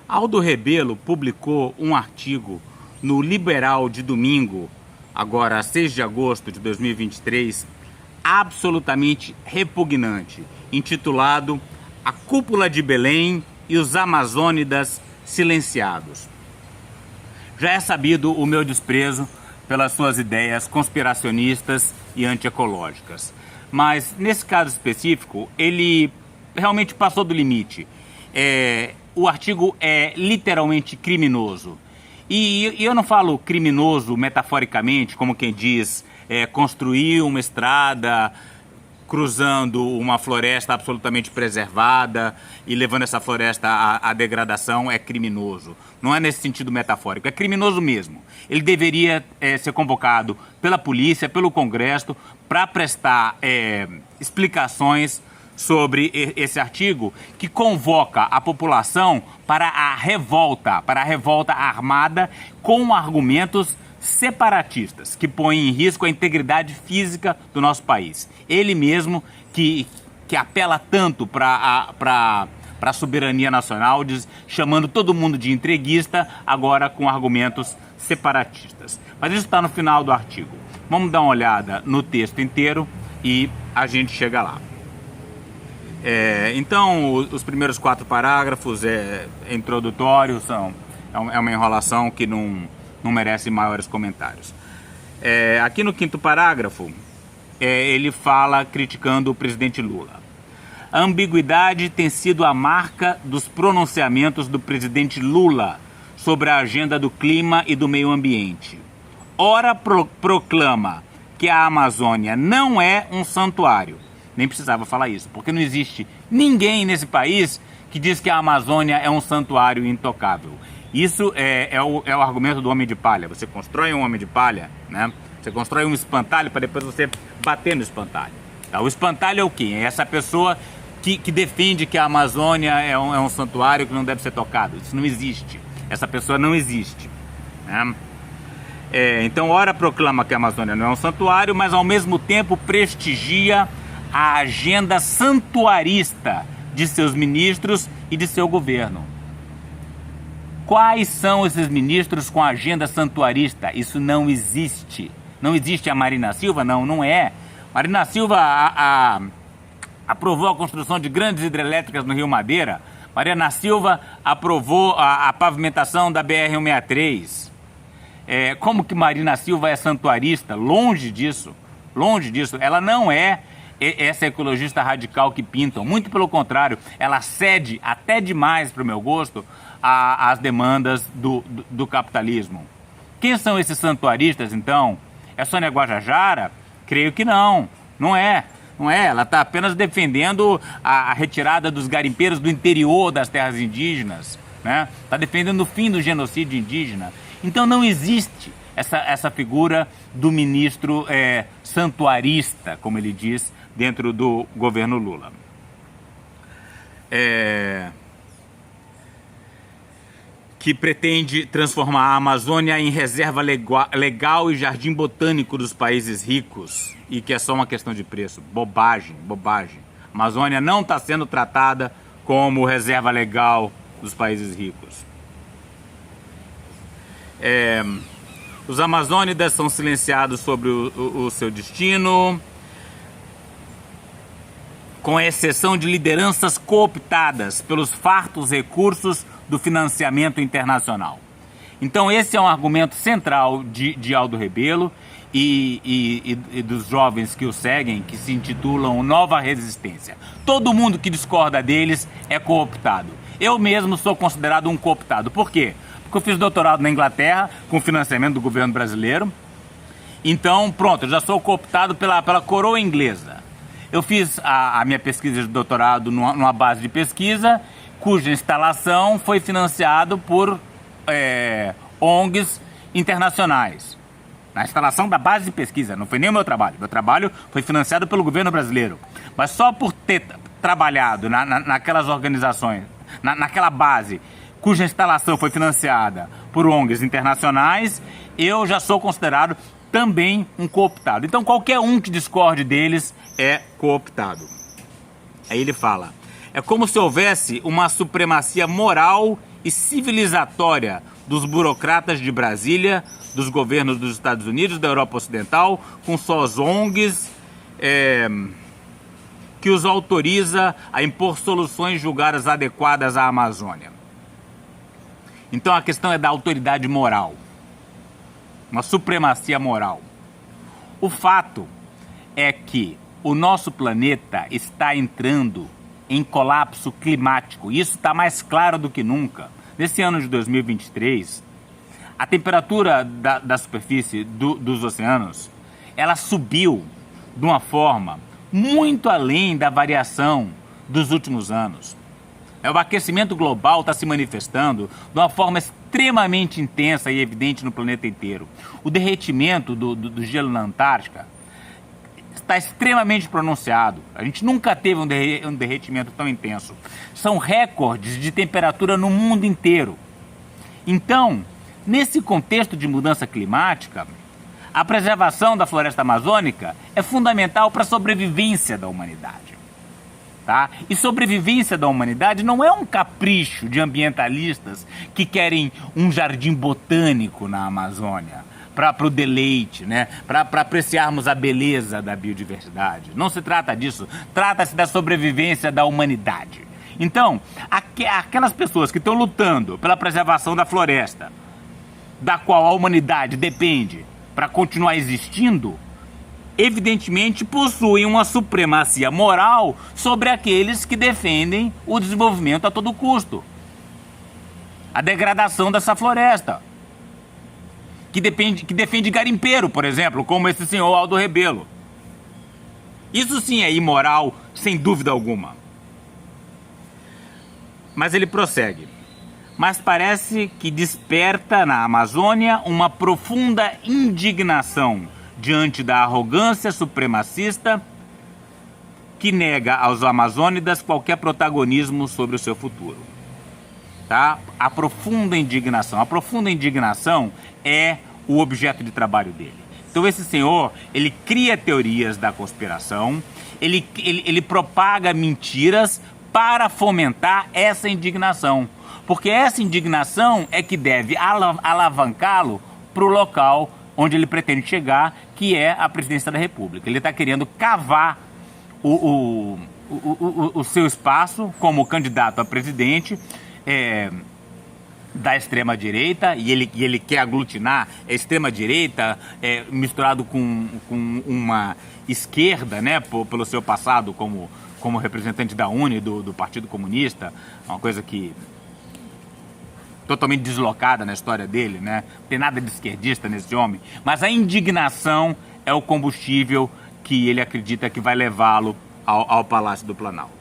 Aldo Rebelo publicou um artigo no Liberal de domingo, agora 6 de agosto de 2023, absolutamente repugnante, intitulado A Cúpula de Belém e os Amazônidas Silenciados. Já é sabido o meu desprezo pelas suas ideias conspiracionistas e antiecológicas, mas nesse caso específico ele realmente passou do limite. O artigo é literalmente criminoso. E eu não falo criminoso metaforicamente, como quem diz construir uma estrada cruzando uma floresta absolutamente preservada e levando essa floresta à degradação é criminoso. Não é nesse sentido metafórico, é criminoso mesmo. Ele deveria ser convocado pela polícia, pelo Congresso, para prestar explicações sobre esse artigo que convoca a população para a revolta armada com argumentos separatistas, que põem em risco a integridade física do nosso país. Ele mesmo que apela tanto para a soberania nacional, chamando todo mundo de entreguista, agora com argumentos separatistas. Mas isso está no final do artigo. Vamos dar uma olhada no texto inteiro e a gente chega lá. Então, os primeiros 4 parágrafos introdutórios é uma enrolação que não merece maiores comentários. Aqui no 5º parágrafo, ele fala criticando o presidente Lula. A ambiguidade tem sido a marca dos pronunciamentos do presidente Lula sobre a agenda do clima e do meio ambiente. Ora proclama que a Amazônia não é um santuário. Nem precisava falar isso, porque não existe ninguém nesse país que diz que a Amazônia é um santuário intocável. Isso é o argumento do homem de palha. Você constrói um homem de palha, né? Você constrói um espantalho para depois você bater no espantalho. Tá? O espantalho é o quê? É essa pessoa que defende que a Amazônia é um santuário que não deve ser tocado. Isso não existe. Essa pessoa não existe. Né? Então, ora proclama que a Amazônia não é um santuário, mas ao mesmo tempo prestigia a agenda santuarista de seus ministros e de seu governo. Quais são esses ministros com agenda santuarista? Isso não existe. Não existe a Marina Silva? Não é. Marina Silva aprovou a construção de grandes hidrelétricas no Rio Madeira. Marina Silva aprovou a pavimentação da BR-163. Como que Marina Silva é santuarista? Longe disso. Longe disso. Ela não é essa ecologista radical que pintam. Muito pelo contrário, ela cede até demais, para o meu gosto, às demandas do capitalismo. Quem são esses santuaristas, então? É Sônia Guajajara? Creio que não. Não é. Ela está apenas defendendo a retirada dos garimpeiros do interior das terras indígenas. Né? Está defendendo o fim do genocídio indígena. Então não existe essa figura do ministro santuarista, como ele diz, dentro do governo Lula. Que pretende transformar a Amazônia em reserva legal e jardim botânico dos países ricos e que é só uma questão de preço. Bobagem. A Amazônia não está sendo tratada como reserva legal dos países ricos. Os amazônidas são silenciados sobre o seu destino, com exceção de lideranças cooptadas pelos fartos recursos do financiamento internacional. Então esse é um argumento central de Aldo Rebelo e dos jovens que o seguem, que se intitulam Nova Resistência. Todo mundo que discorda deles é cooptado. Eu mesmo sou considerado um cooptado. Por quê? Porque eu fiz doutorado na Inglaterra com financiamento do governo brasileiro. Então, pronto, eu já sou cooptado pela coroa inglesa. Eu fiz a minha pesquisa de doutorado numa base de pesquisa cuja instalação foi financiado por ONGs internacionais. Na instalação da base de pesquisa, não foi nem o meu trabalho. Meu trabalho foi financiado pelo governo brasileiro. Mas só por ter trabalhado naquelas organizações, naquela base cuja instalação foi financiada por ONGs internacionais, eu já sou considerado também um cooptado. Então qualquer um que discorde deles é cooptado. Aí ele fala, é como se houvesse uma supremacia moral e civilizatória dos burocratas de Brasília, dos governos dos Estados Unidos, da Europa Ocidental, com suas ONGs, que os autoriza a impor soluções julgadas adequadas à Amazônia. Então a questão é da autoridade moral, uma supremacia moral. O fato é que o nosso planeta está entrando em colapso climático. Isso está mais claro do que nunca. Nesse ano de 2023, a temperatura da superfície dos oceanos, ela subiu de uma forma muito além da variação dos últimos anos. O aquecimento global está se manifestando de uma forma extremamente intensa e evidente no planeta inteiro. O derretimento do gelo na Antártica está extremamente pronunciado. A gente nunca teve um derretimento tão intenso. São recordes de temperatura no mundo inteiro. Então, nesse contexto de mudança climática, a preservação da floresta amazônica é fundamental para a sobrevivência da humanidade. Tá? E sobrevivência da humanidade não é um capricho de ambientalistas que querem um jardim botânico na Amazônia para o deleite, né? Para apreciarmos a beleza da biodiversidade. Não se trata disso. Trata-se da sobrevivência da humanidade. Então, aquelas pessoas que estão lutando pela preservação da floresta, da qual a humanidade depende para continuar existindo, evidentemente possuem uma supremacia moral sobre aqueles que defendem o desenvolvimento a todo custo. A degradação dessa floresta. Que defende garimpeiro, por exemplo, como esse senhor Aldo Rebelo. Isso sim é imoral, sem dúvida alguma. Mas ele prossegue. Mas parece que desperta na Amazônia uma profunda indignação diante da arrogância supremacista que nega aos amazônidas qualquer protagonismo sobre o seu futuro. Tá? A profunda indignação. A profunda indignação é o objeto de trabalho dele. Então esse senhor, ele cria teorias da conspiração, ele propaga mentiras para fomentar essa indignação. Porque essa indignação é que deve alavancá-lo para o local onde ele pretende chegar, que é a presidência da República. Ele está querendo cavar o seu espaço como candidato a presidente da extrema-direita, e ele quer aglutinar a extrema-direita misturado com uma esquerda, né, pelo seu passado como representante da UNE, do Partido Comunista, uma coisa que totalmente deslocada na história dele, né? Não tem nada de esquerdista nesse homem, mas a indignação é o combustível que ele acredita que vai levá-lo ao Palácio do Planalto.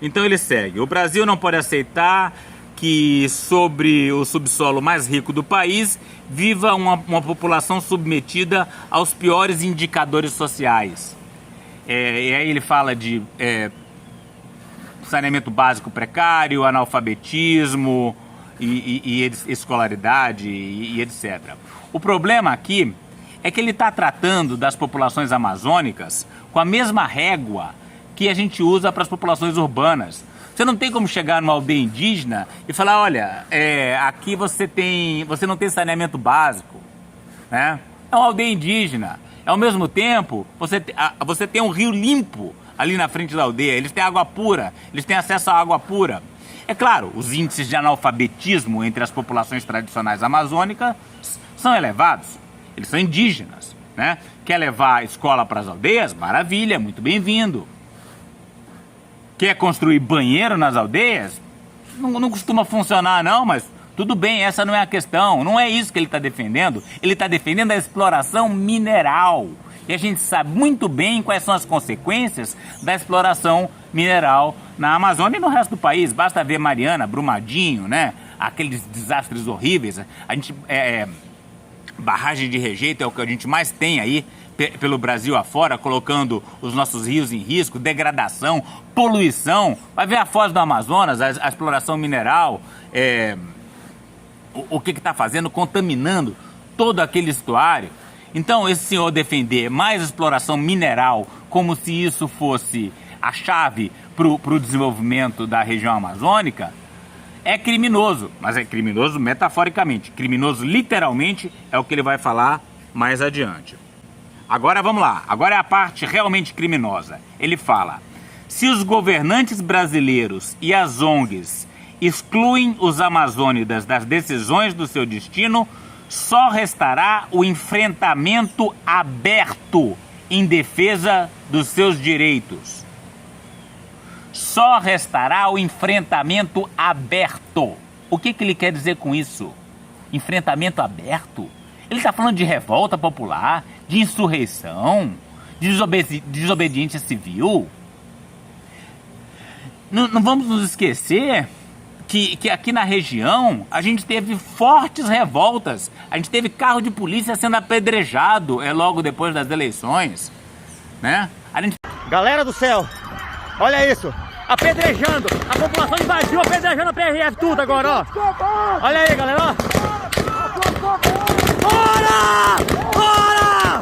Então ele segue. O Brasil não pode aceitar que sobre o subsolo mais rico do país viva uma população submetida aos piores indicadores sociais. E aí ele fala de saneamento básico precário, analfabetismo e escolaridade e etc. O problema aqui é que ele está tratando das populações amazônicas com a mesma régua que a gente usa para as populações urbanas. Você não tem como chegar numa aldeia indígena e falar, olha, aqui você não tem saneamento básico, né? É uma aldeia indígena. Ao mesmo tempo, você tem um rio limpo ali na frente da aldeia, eles têm água pura, eles têm acesso à água pura. É claro, os índices de analfabetismo entre as populações tradicionais amazônicas são elevados, eles são indígenas, né? Quer levar a escola para as aldeias? Maravilha, muito bem-vindo. Quer construir banheiro nas aldeias? Não costuma funcionar não, mas tudo bem, essa não é a questão, não é isso que ele está defendendo. Ele está defendendo a exploração mineral. E a gente sabe muito bem quais são as consequências da exploração mineral na Amazônia e no resto do país. Basta ver Mariana, Brumadinho, né? Aqueles desastres horríveis. A gente, barragem de rejeito é o que a gente mais tem aí pelo Brasil afora, colocando os nossos rios em risco, degradação, poluição. Vai ver a foz do Amazonas, a exploração mineral, o que está fazendo, contaminando todo aquele estuário. Então, esse senhor defender mais exploração mineral como se isso fosse a chave para o desenvolvimento da região amazônica é criminoso, mas é criminoso metaforicamente. Criminoso literalmente é o que ele vai falar mais adiante. Agora vamos lá, agora é a parte realmente criminosa. Ele fala: se os governantes brasileiros e as ONGs excluem os amazônidas das decisões do seu destino, só restará o enfrentamento aberto em defesa dos seus direitos. Só restará o enfrentamento aberto. O que ele quer dizer com isso? Enfrentamento aberto? Ele está falando de revolta popular, de insurreição, de desobediência civil. Não vamos nos esquecer que aqui na região a gente teve fortes revoltas. A gente teve carro de polícia sendo apedrejado logo depois das eleições, né? Galera do céu, olha isso, apedrejando, a população invadiu, apedrejando a PRF tudo agora, ó. Olha aí, galera, ó. Bora! Bora!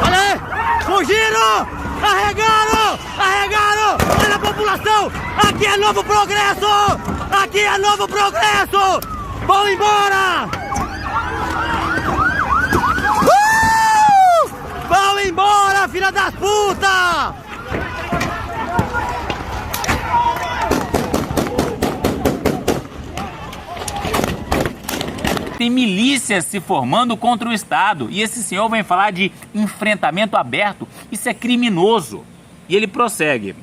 Olha aí! Fugiram! Arregaram! Arregaram! Olha a população! Aqui é Novo Progresso! Aqui é Novo Progresso! Vão embora! Vão embora, filha das putas! Tem milícias se formando contra o Estado e esse senhor vem falar de enfrentamento aberto. Isso é criminoso. E ele prossegue: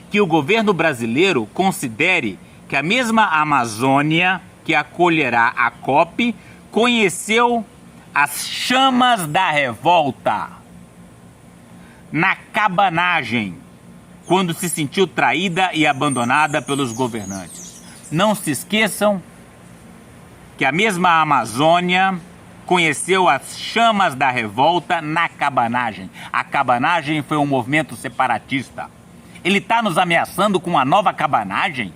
que o governo brasileiro considere que a mesma Amazônia que acolherá a COP conheceu as chamas da revolta na cabanagem, quando se sentiu traída e abandonada pelos governantes. Não se esqueçam que a mesma Amazônia conheceu as chamas da revolta na cabanagem. A cabanagem foi um movimento separatista. Ele está nos ameaçando com uma nova cabanagem?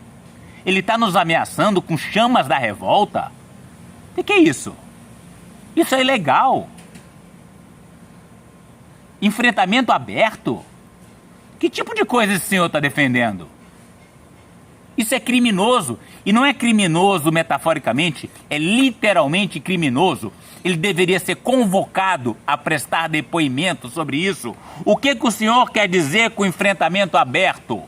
Ele está nos ameaçando com chamas da revolta? O que é isso? Isso é ilegal. Enfrentamento aberto? Que tipo de coisa esse senhor está defendendo? Isso é criminoso. E não é criminoso metaforicamente, é literalmente criminoso. Ele deveria ser convocado a prestar depoimento sobre isso. O que o senhor quer dizer com enfrentamento aberto?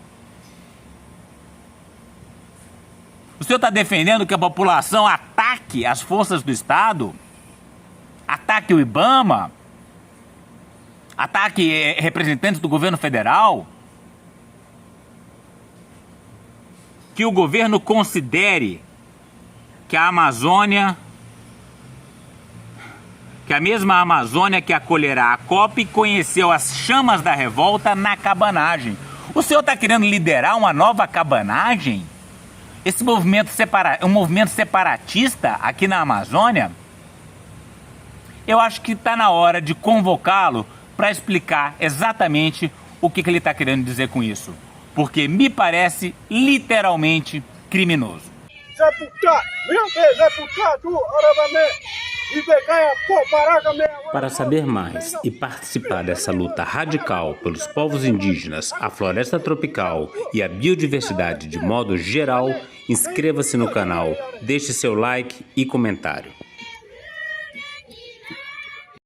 O senhor está defendendo que a população ataque as forças do Estado? Ataque o IBAMA? Ataque representantes do governo federal? Que o governo considere que a Amazônia, que a mesma Amazônia que acolherá a COP conheceu as chamas da revolta na cabanagem. O senhor está querendo liderar uma nova cabanagem? Esse movimento um movimento separatista aqui na Amazônia? Eu acho que está na hora de convocá-lo para explicar exatamente o que ele está querendo dizer com isso. Porque me parece literalmente criminoso. Para saber mais e participar dessa luta radical pelos povos indígenas, a floresta tropical e a biodiversidade de modo geral, inscreva-se no canal, deixe seu like e comentário.